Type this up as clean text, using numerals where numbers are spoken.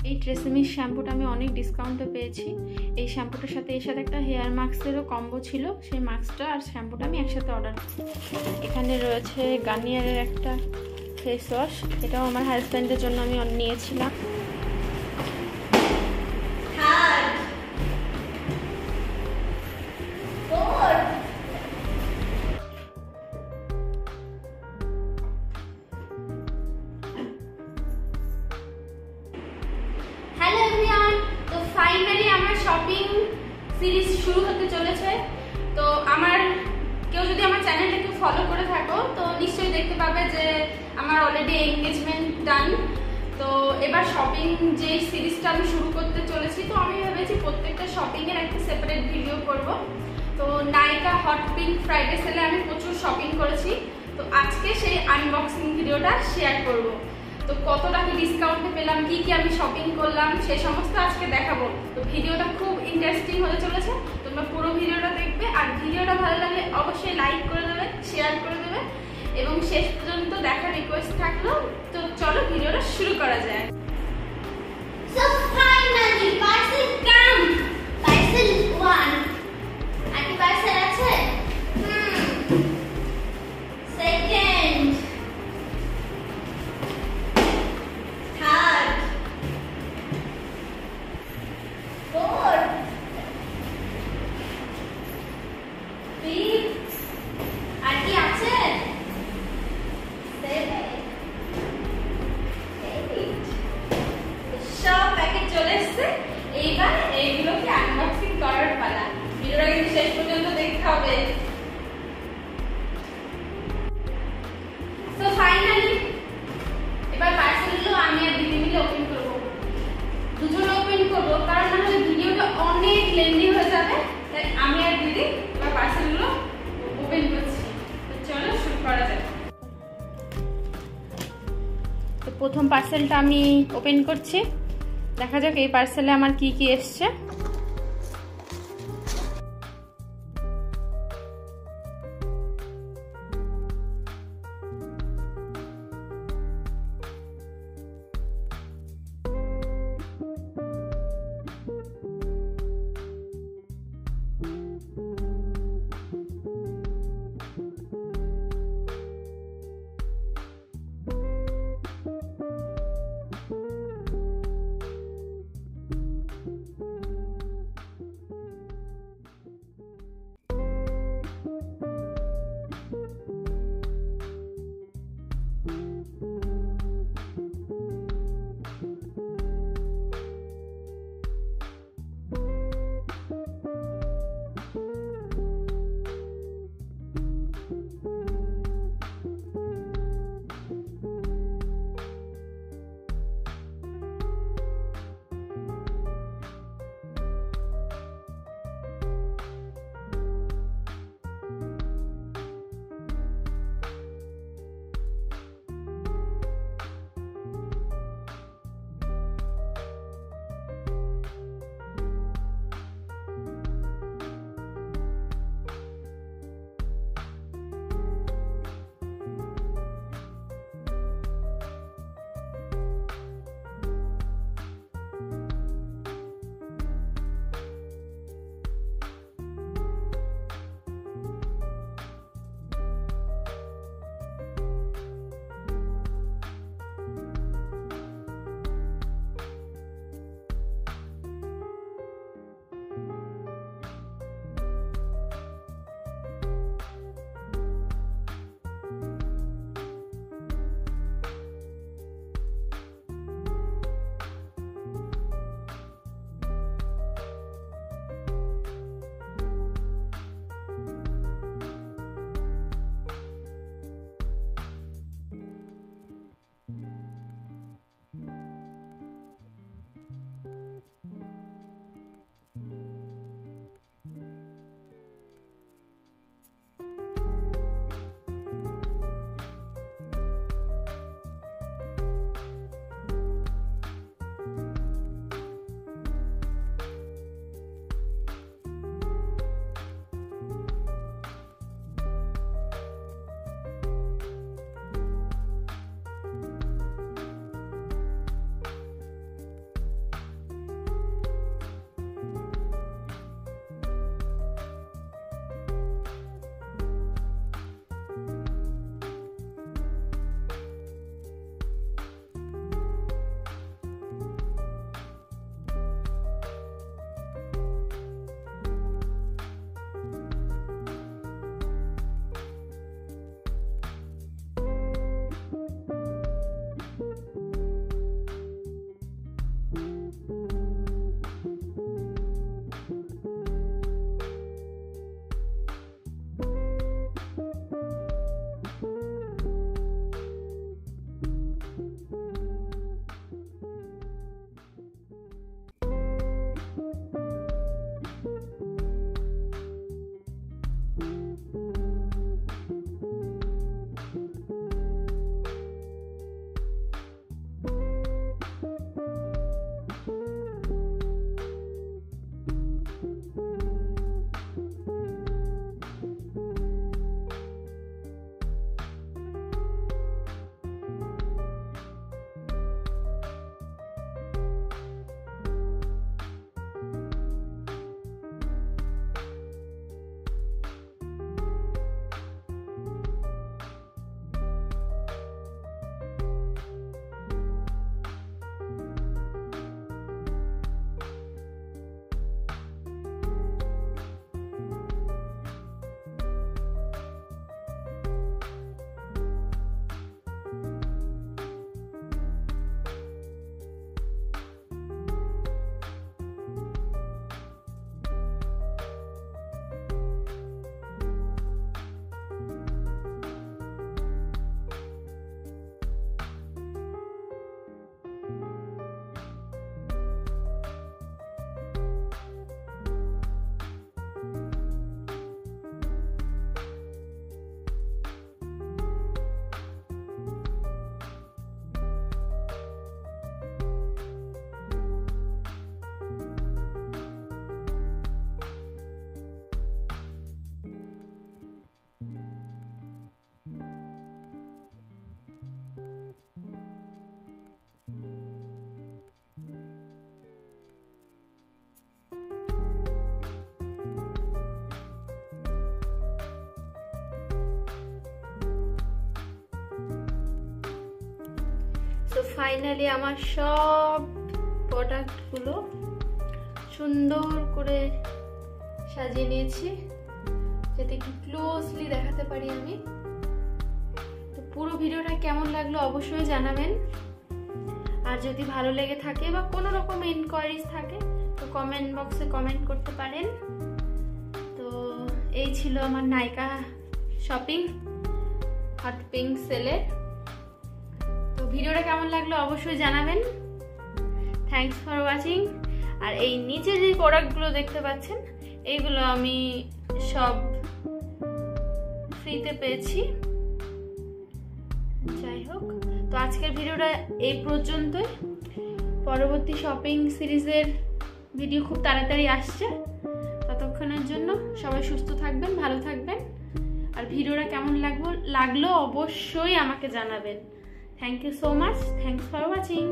এই ট্রেসেমির শ্যাম্পুটা আমি অনেক ডিসকাউন্টে পেয়েছি। এই শ্যাম্পুটার সাথে এর সাথে একটা হেয়ার মাস্কেরও কম্বো ছিল, সেই মাস্কটা আর শ্যাম্পুটা আমি একসাথে অর্ডার করি। এখানে রয়েছে গার্নিয়ারের একটা ফেস ওয়াশ, এটাও আমার হাজব্যান্ডের জন্য আমি নিয়েছিলাম। হ্যালো এভরিওয়ান, তো ফাইনালি আমার শপিং সিরিজ শুরু হতে চলেছে। তো কেউ যদি আমার চ্যানেলটা একটু ফলো করে থাকো তো নিশ্চয়ই দেখতে পাবে যে আমার অলরেডি এনগেজমেন্ট ডান। তো এবার শপিং যে সিরিজটা আমি শুরু করতে চলেছি, তো আমি ভেবেছি প্রত্যেকটা শপিংয়ের একটা সেপারেট ভিডিও করব। তো নাইকা হট পিঙ্ক ফ্রাইডে সেলে আমি প্রচুর শপিং করেছি, তো আজকে সেই আনবক্সিং ভিডিওটা শেয়ার করব। তো কত টাকা ডিসকাউন্টে পেলাম, কি কি আমি শপিং করলাম, সেই সমস্ত আজকে দেখাবো। তো ভিডিওটা খুব ইন্টারেস্টিং হতে চলেছে, তোমরা পুরো ভিডিওটা দেখবে। আর ভিডিওটা ভালো লাগলে অবশ্যই লাইক করে দেবে, শেয়ার করে দেবে এবং শেষ পর্যন্ত দেখার রিকোয়েস্ট থাকলো। তো চলো ভিডিওটা শুরু করা যায়। So finally, parcel come. Parcel 1. Aunty parcel আছে? Second. Third. Fourth. Fifth. Aunty আছে? Seventh. সব প্যাকেট চলে এসেছে, এইবার এইগুলোকে আনবক্সিং করার পালা। ভিডিওটা কিন্তু শেষ পর্যন্ত দেখতে হবে। তো ফাইনালি এবার পার্সেলগুলো আমি আর দিদি মিলে ওপেন করবো, দুজনে ওপেন করবো, কারণ না হলে ভিডিওটা অনেক লেন্দি হয়ে যাবে। তাই আমি আর দিদি এবার পার্সেলগুলো ওপেন করছি। তো চলো শুরু করা যাক। তো প্রথম পার্সেলটা আমি ওপেন করছি, দেখা যাক এই পার্সেলে আমার কি কি এসছে। তো ফাইনালি আমার সব প্রোডাক্টগুলো সুন্দর করে সাজিয়ে নিয়েছি যাতে একটু ক্লোজলি দেখাতে পারি আমি। তো পুরো ভিডিওটা কেমন লাগলো অবশ্যই জানাবেন। আর যদি ভালো লেগে থাকে বা কোনো রকম ইনকোয়ারিজ থাকে তো কমেন্ট বক্সে কমেন্ট করতে পারেন। তো এই ছিল আমার নাইকা শপিং হট পিঙ্ক সেলে। তো ভিডিওটা কেমন লাগলো অবশ্যই জানাবেন। Thanks for watching. আর এই নিচে যে প্রোডাক্টগুলো দেখতে পাচ্ছেন এইগুলো আমি সব ফ্রিতে পেয়েছি। যাই হোক, তো আজকের ভিডিওটা এই পর্যন্তই। পরবর্তী শপিং সিরিজের ভিডিও খুব তাড়াতাড়ি আসছে। ততক্ষণের জন্য সবাই সুস্থ থাকবেন, ভালো থাকবেন। আর ভিডিওটা কেমন লাগলো অবশ্যই আমাকে জানাবেন। Thank you so much. Thanks for watching.